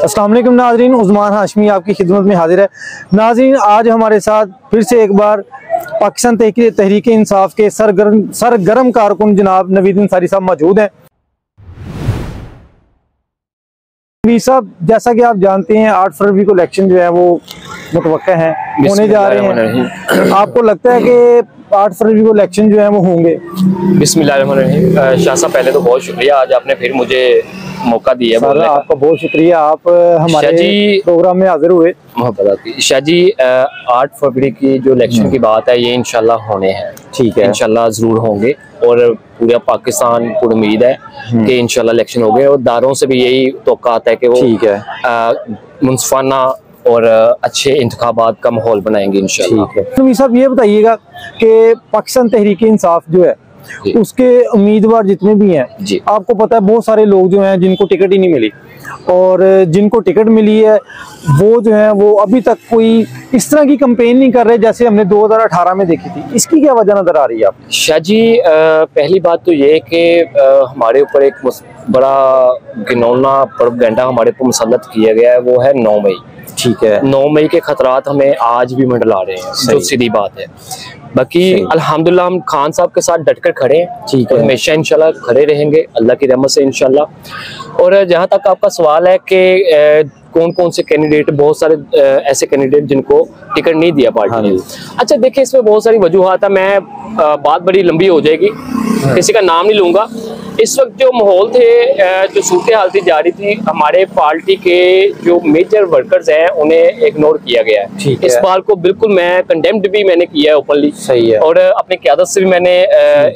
अस्सलाम वालेकुम नाज़रीन, उस्मान हाशमी आपकी खिदमत में हाजिर है। नाज़रीन, आज हमारे साथ फिर से एक बार पाकिस्तान तहरीक इंसाफ के सरगर्म कारकुन जनाब नवीद अंसारी साहब मौजूद हैं। नवीद साहब, जैसा कि आप जानते हैं 8 फरवरी को इलेक्शन जो है वो मुतवक्का है, होने जा रहे हैं। आपको लगता है कि 8 फरवरी को इलेक्शन जो है वो होंगे? बिस्मिल्लाहिर्रहमानिर्रहीम। शाह साहब, पहले तो बहुत शुक्रिया, आज आपने फिर मुझे मौका दिया बोलने का। आपका बहुत शुक्रिया, आप हमारे प्रोग्राम में हाजिर हुए। शाह जी, 8 फरवरी की जो इलेक्शन की बात है ये इंशाल्लाह होने हैं। ठीक है, इंशाल्लाह जरूर होंगे और पूरा पाकिस्तान को उम्मीद है कि इंशाल्लाह इलेक्शन हो गए और दारों से भी यही तौक़ात है कि वो ठीक है मुनसिफाना और अच्छे इंतखाबात का माहौल बनाएंगे इंशाल्लाह। ठीक है। नवीद साहब, ये बताइएगा कि पाकिस्तान तहरीक इंसाफ जो है उसके उम्मीदवार जितने भी हैं, आपको पता है बहुत सारे लोग जो हैं जिनको टिकट ही नहीं मिली, और जिनको टिकट मिली है वो जो है वो अभी तक कोई इस तरह की कैंपेन नहीं कर रहे जैसे हमने 2018 में देखी थी। इसकी क्या वजह नजर आ रही है आपको? शाह जी, पहली बात तो ये कि हमारे ऊपर एक बड़ा घिनौना प्रोपेगेंडा हमारे ऊपर मुसल्लत किया गया है, वो है 9 मई। ठीक है, 9 मई के खतरात हमें आज भी मंडला रहे हैं, जो सीधी बात है। बाकी अल्हम्दुलिल्लाह हम खान साहब के साथ डटकर खड़े हैं, ठीक है, हमेशा इंशाल्लाह खड़े रहेंगे अल्लाह की रहमत से इंशाल्लाह। और जहां तक आपका सवाल है कि कौन कौन से कैंडिडेट, बहुत सारे ऐसे कैंडिडेट जिनको टिकट नहीं दिया पार्टी ने। अच्छा देखिए, इसमें बहुत सारी वजूहात है, मैं बात बड़ी लंबी हो जाएगी, किसी का नाम नहीं लूंगा। इस वक्त जो माहौल थे, जो सूरत हाल थी जारी थी, हमारे पार्टी के जो मेजर वर्कर्स हैं उन्हें इग्नोर किया गया है। इस बार को बिल्कुल मैं कंडेम्ड भी मैंने किया है ओपनली, सही है, और अपनी क़यादत से भी मैंने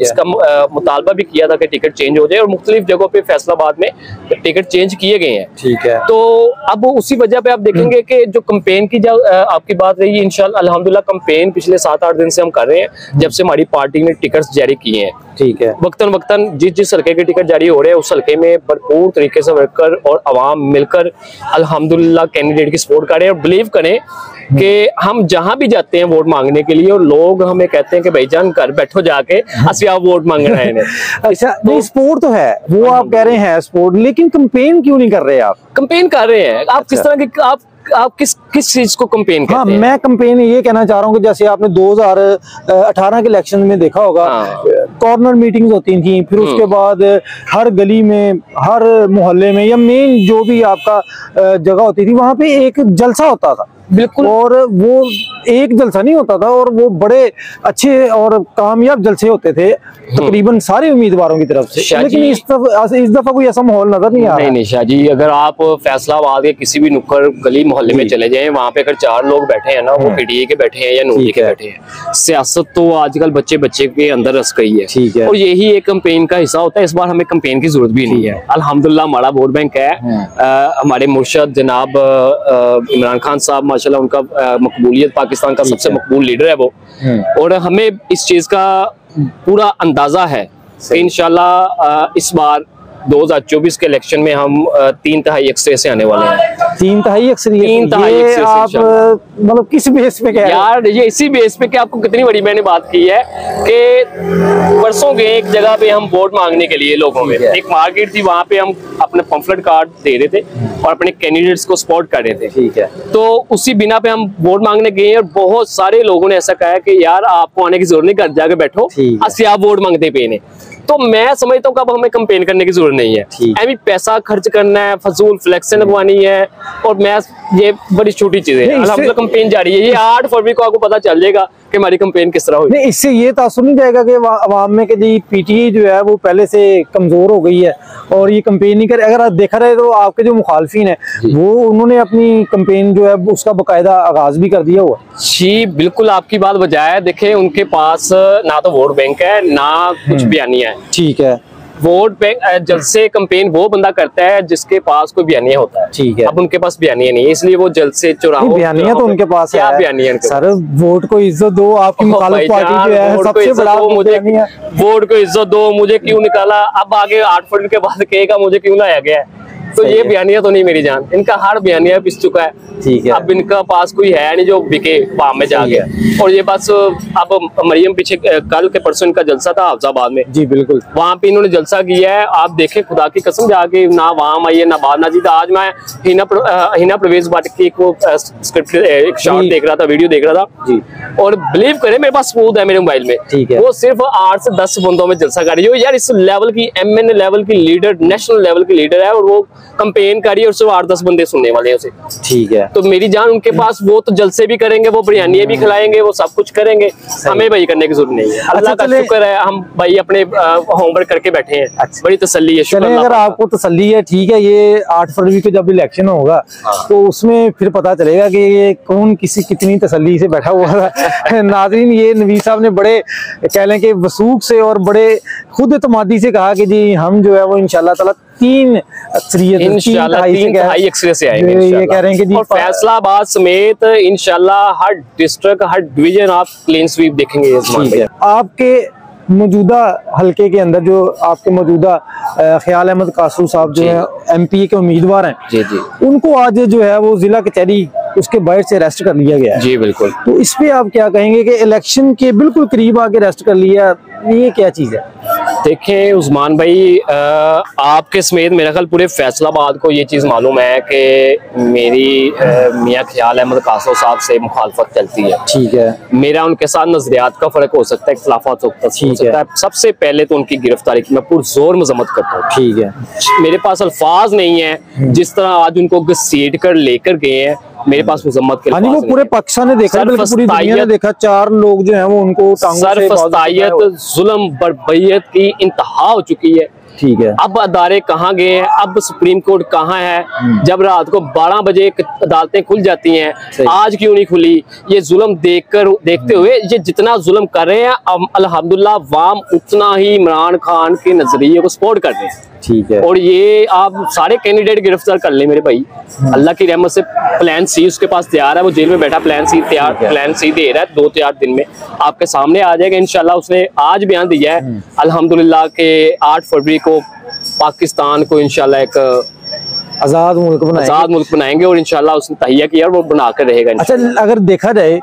इसका मुतालबा भी किया था कि टिकट चेंज हो जाए, और मुख्तलिफ जगहों पे फैसलाबाद में टिकट चेंज किए गए हैं। ठीक है, तो अब उसी वजह पे आप देखेंगे कि जो कंपेन की जब आपकी बात रही, इंशाल्लाह अल्हम्दुलिल्लाह कंपेन पिछले 7-8 दिन से हम कर रहे हैं जब से हमारी पार्टी ने टिकट्स जारी किए हैं। ठीक है, वक्तन वक्तन जिस हल्के के टिकट जारी हो रहे हैं उस हल्के में भरपूर तरीके से वर्कर और आवाम मिलकर अल्हम्दुलिल्लाह कैंडिडेट की सपोर्ट करें, और बिलीव करें कि हम जहां भी जाते हैं वोट मांगने के लिए और लोग हमें कहते हैं कि भाईजान घर बैठो जाके असि आप वोट मांगना है। अच्छा, नहीं सपोर्ट तो है, वो आप कह रहे हैं सपोर्ट, लेकिन कंपेन क्यों नहीं कर रहे? आप कंपेन कर रहे हैं, आप किस तरह की आप किस चीज को कंपेन करते हैं? मैं कंपेन ये कहना चाह रहा हूँ कि जैसे आपने 2018 के इलेक्शन में देखा होगा, कॉर्नर मीटिंग्स होती थी, फिर उसके बाद हर गली में, हर मोहल्ले में, या मेन जो भी आपका जगह होती थी वहां पे एक जलसा होता था। बिल्कुल, और वो एक जलसा नहीं होता था, और वो बड़े अच्छे और कामयाब जलसे होते थे तकरीबन सारे उम्मीदवारों की तरफ से। लेकिन इस दफा कोई ऐसा माहौल नजर नहीं आ रहा। नहीं शाह जी, अगर आप फैसलाबाद के किसी भी नुक्कड़ गली मोहल्ले में चले जाएं, वहाँ पे अगर 4 लोग बैठे हैं ना, वो पीटीए के बैठे हैं या नूरी के बैठे हैं। सियासत तो आजकल बच्चे के अंदर रस गई है। ठीक है, और यही एक कैंपेन का हिस्सा होता है। इस बार हमें कैंपेन की जरूरत भी नहीं है, अल्हम्दुलिल्लाह हमारा वोट बैंक है। हमारे मुर्शद जनाब इमरान खान साहब, माशाल्लाह उनका मकबूलियत पाकिस्तान का सबसे मकबूल लीडर है वो, और हमें इस चीज का पूरा अंदाजा है कि इंशाल्लाह इस बार 2024 के इलेक्शन में हम 3 तिहाई अक्सर से आने वाले हैं। 3 तिहाई अक्सरियत? आप मतलब किस बेस पे कह रहे हैं? यार ये इसी बेस पे कि आपको कितनी बड़ी मैंने बात की है कि परसों गए एक जगह पे हम वोट मांगने के लिए, लोगों में एक मार्केट थी, वहां पे हम अपने पंफलेट कार्ड दे रहे थे और अपने कैंडिडेट्स को सपोर्ट कर रहे थे। ठीक है, तो उसी बिना पे हम वोट मांगने गए और बहुत सारे लोगों ने ऐसा कहा कि यार आपको आने की जरूरत नहीं, घर जाके बैठो, असि आप वोट मांगते पे ने। तो मैं समझता हूँ कि अब हमें कंपेन करने की जरूरत नहीं है, अभी पैसा खर्च करना है, फजूल फ्लेक्शन लगवानी है, और मैं ये बड़ी छोटी चीजें हैं। अल्हम्दुलिल्लाह कंपेन जारी है, ये 8 फरवरी को आपको पता चल जाएगा कि हमारी कंपेन किस तरह हुई। नहीं, इससे ये तासुर नहीं जाएगा कि आवाम में कि जी पीटीए जो है वो पहले से कमजोर हो गई है और ये कंपेन नहीं करे? अगर आप देखा रहे तो आपके जो मुखालफिन है वो उन्होंने अपनी कंपेन जो है उसका बाकायदा आगाज भी कर दिया हुआ। जी बिल्कुल, आपकी बात बजाय है। देखे, उनके पास ना तो वोट बैंक है ना कुछ बयानिया है। ठीक है, वोट बैंक जलसे कंपेन वो बंदा करता है जिसके पास कोई बयानिया होता है। ठीक है, अब उनके पास बयानिया नहीं है, इसलिए वो जलसे चुराव। बयानिया तो उनके पास है। क्या बयानिया? सर वोट को इज्जत दो, आपकी मुखालिफ पार्टी जो है सबसे बड़ा मुझे वोट को इज्जत दो, मुझे क्यों निकाला? अब आगे 8 फरवरी के बाद कहेगा मुझे क्यों लाया गया है? तो ये बयानिया तो नहीं मेरी जान, इनका हर बयानिया पिस चुका है। ठीक है। अब इनका पास कोई है नहीं जो बिके पाम में जाके। और ये बस अब मरियम पीछे कल के परसों इनका जलसा था हाफजाबाद में। जी बिल्कुल। वहाँ पे इन्होंने जलसा किया है, आप देखें खुदा की कसम, जाके ना वहां आई है ना बाद ना जी। आज मैं हिना प्रवेश भट्ट की एक वो स्क्रिप्ट एक शॉर्ट देख रहा था, वीडियो देख रहा था जी, और बिलीव करें मेरे पास सबूत है मेरे मोबाइल में। ठीक है। वो सिर्फ 8 से 10 बंदों में जलसा कर रही है यार। इस लेवल की MNA लेवल की लीडर, नेशनल लेवल की लीडर है, और वो कंपेन कर रही है और सिर्फ 8-10 बंदे सुनने वाले हैं उसे। ठीक है। तो मेरी जान उनके पास वो तो जलसे भी करेंगे, वो बिरयानी भी खिलाएंगे, वो सब कुछ करेंगे, हमें भाई करने की जरूरत नहीं है। अल्लाह का शुक्र है हम भाई अपने होमवर्क करके बैठे हैं। बड़ी तसल्ली है। चले, अगर आपको तसल्ली है ठीक है। ये 8 फरवरी को जब इलेक्शन होगा तो उसमें फिर पता चलेगा कि ये कौन किसी कितनी तसल्ली से बैठा हुआ है। नाज़रीन, ये नवीद साहब ने बड़े कह लें कि वसूख से और बड़े खुद एतमादी से कहा कि जी हम जो है वो इंशाल्लाह ताला 3 अक्सरियत से आएंगे। ये कह रहे हैं कि जी और फैसलाबाद समेत इंशाल्लाह हर डिस्ट्रिक्ट, हर डिवीजन आप क्लीन स्वीप देखेंगे। आपके मौजूदा हलके के अंदर जो आपके मौजूदा ख्याल अहमद कासरू साहब जो है MP के उम्मीदवार हैं, जी जी, उनको आज जो है वो जिला कचहरी उसके बाहर से अरेस्ट कर लिया गया है। जी बिल्कुल। तो इस पे आप क्या कहेंगे कि इलेक्शन के बिल्कुल करीब आके अरेस्ट कर लिया, ये क्या चीज है? देखें उस्मान भाई, आपके समेत मेरा ख्याल पूरे फैसलाबाद को ये चीज़ मालूम है कि मेरी मियाँ ख्याल अहमद कासरू साहब से मुखालफत चलती है। ठीक है। मेरा उनके साथ नजरियात का फर्क हो सकता है, इख्तिलाफात हो सकता है। सबसे पहले तो उनकी गिरफ्तारी की मैं पुरजोर मजम्मत करता हूँ। ठीक है। मेरे पास अल्फाज नहीं है जिस तरह आज उनको घसीट कर लेकर गए हैं, मेरे पास मजम्मत के वो पूरे पाकिस्तान ने देखा, पूरी दुनिया ने देखा। 4 लोग जो हैं वो उनको सरफस्तायत, जुल्म, बर्बरियत की इंतहा हो चुकी है। ठीक है। अब अदारे कहाँ गए हैं, अब सुप्रीम कोर्ट कहाँ है? जब रात को 12 बजे अदालतें खुल जाती हैं, आज क्यों नहीं खुली? ये जुल्म देखते हुए ये जितना जुल्म कर रहे हैं, अल्हम्दुलिल्लाह वाम उतना ही इमरान खान के नजरिए को सपोर्ट कर रहे हैं। ठीक है। और ये आप सारे कैंडिडेट गिरफ्तार कर ले मेरे भाई, अल्लाह की रहमत से। प्लान C उसके पास तैयार है, वो जेल में बैठा, प्लान C दे रहा है। 2-4 दिन में आपके सामने आ जाएगा इंशाल्लाह। उसने आज बयान दिया है अल्हम्दुलिल्लाह के 8 फरवरी को पाकिस्तान को इंशाल्लाह एक आजाद मुल्क बनाएंगे और इंशाल्लाह उसने तहिया किया और वो बनाकर रहेगा। अच्छा, अगर देखा जाए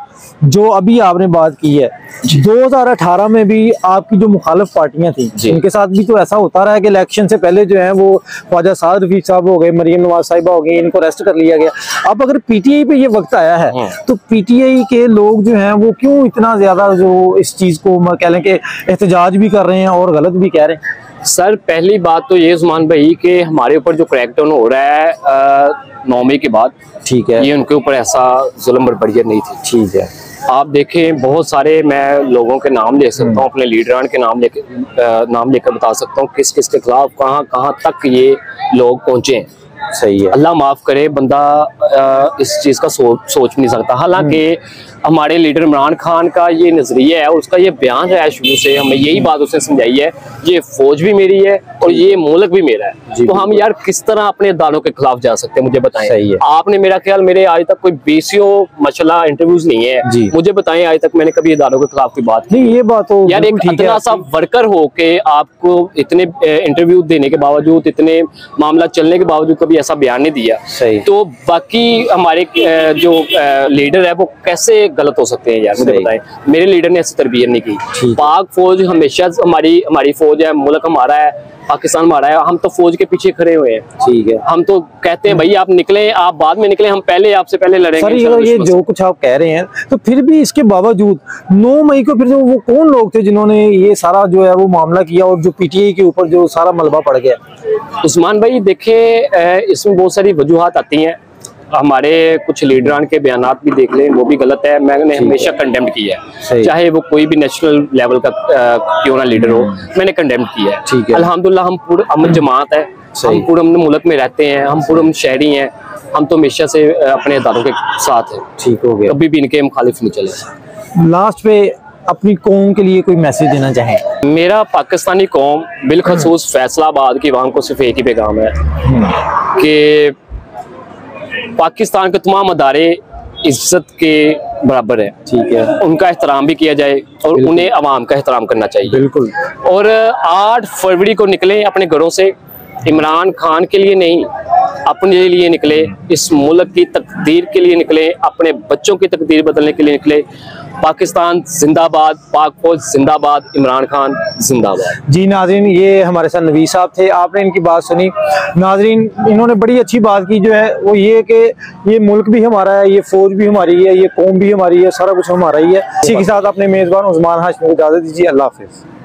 जो अभी आपने बात की है, 2018 में भी आपकी जो मुखालिफ पार्टियां थी उनके साथ भी तो ऐसा होता रहा है कि इलेक्शन से पहले जो है वो ख्वाजा साद रफीक साहब हो गए, मरियम नवाज साहिबा हो गई, इनको अरेस्ट कर लिया गया। अब अगर PTI पे ये वक्त आया है तो PTI के लोग जो हैं वो क्यों इतना ज्यादा जो इस चीज को कह लें कि एहतजाज भी कर रहे हैं और गलत भी कह रहे हैं? सर, पहली बात तो ये उस्मान भाई कि हमारे ऊपर जो क्रैकडाउन हो रहा है 9 मई के बाद, ठीक है, ये उनके ऊपर ऐसा जुल्म बर्बरियत नहीं थी। ठीक है। आप देखें बहुत सारे मैं लोगों के नाम ले सकता हूँ, अपने लीडरान के नाम लेकर बता सकता हूँ किस किस के खिलाफ कहाँ तक ये लोग पहुंचे हैं। सही है। अल्लाह माफ करे, बंदा इस चीज का सोच भी नहीं सकता। हालांकि हमारे लीडर इमरान खान का ये नजरिया है और उसका ये बयान है शुरू से, हमें यही बात उसने समझाई है, ये फौज भी मेरी है और ये मुल्क भी मेरा है। तो हम यार किस तरह अपने दानों के खिलाफ जा सकते हैं, मुझे बताएं। सही है। आपने मेरा ख्याल मेरे आज तक कोई 20 मसला इंटरव्यूज नहीं है, मुझे बताएं आज तक मैंने कभी दानों के खिलाफ कोई बात नहीं। ये बात तो यार एक इतना सा वर्कर हो के आपको इतने इंटरव्यू देने के बावजूद, इतने मामला चलने के बावजूद कभी ऐसा बयान नहीं दिया। सही। तो बाकी हमारे जो लीडर है वो कैसे गलत हो सकते हैं यार, मुझे बताएं। मेरे लीडर ने ऐसी तरबियत नहीं की। पाक फौज हमेशा हमारी फौज है, मुल्क हमारा है, पाकिस्तान हमारा है, हम तो फौज के पीछे खड़े हुए हैं। ठीक है। हम तो कहते हैं भाई आप निकले, आप बाद में निकले, हम पहले आपसे पहले लड़ेंगे। सर, ये जो कुछ आप कह रहे हैं तो फिर भी इसके बावजूद 9 मई को फिर जो वो कौन लोग थे जिन्होंने ये सारा जो है वो मामला किया और जो PTI के ऊपर जो सारा मलबा पड़ गया? उस्मान भाई देखें, इसमें बहुत सारी वजूहात आती हैं। हमारे कुछ लीडरान के बयानात भी देख लें, वो भी गलत है। मैंने हमेशा कंडेम किया है, चाहे वो कोई भी नेशनल लेवल का क्यों ना लीडर हो, मैंने कंडेम किया है। ठीक है। अल्हम्दुलिल्लाह हम पूरे अमन जमात है, हम पूरे अमन मुल्क में रहते हैं, हम पूरे अमन शहरी हैं, हम तो हमेशा से अपने इदारों के साथ हैं। ठीक हो गया, कभी भी इनके मुखालिफ नहीं चले। लास्ट पे अपनी कौम के लिए कोई मैसेज देना चाहें? मेरा पाकिस्तानी कौम बिलखसूस फैसलाबाद की आवाम को सिर्फ एक ही पैगाम है कि पाकिस्तान के तमाम अदारे इज्जत के बराबर है। ठीक है। उनका एहतराम भी किया जाए और उन्हें अवाम का एहतराम करना चाहिए। बिल्कुल। और 8 फरवरी को निकलें अपने घरों से, इमरान खान के लिए नहीं, अपने लिए निकले, इस मुल्क की तकदीर के लिए निकले, अपने बच्चों की तकदीर बदलने के लिए निकले। पाकिस्तान जिंदाबाद, पाक फौज जिंदाबाद, इमरान खान जिंदाबाद। जी नाजरीन, ये हमारे साथ नबी साहब थे, आपने इनकी बात सुनी। नाजरीन, इन्होंने बड़ी अच्छी बात की जो है वो ये कि ये मुल्क भी हमारा है, ये फौज भी हमारी है, ये कौम भी हमारी है, सारा कुछ हमारा ही है। इसी के साथ अपने मेज़बान उस्मान हाशमी को इजाज़त दीजिए। अल्लाह हाफिज़।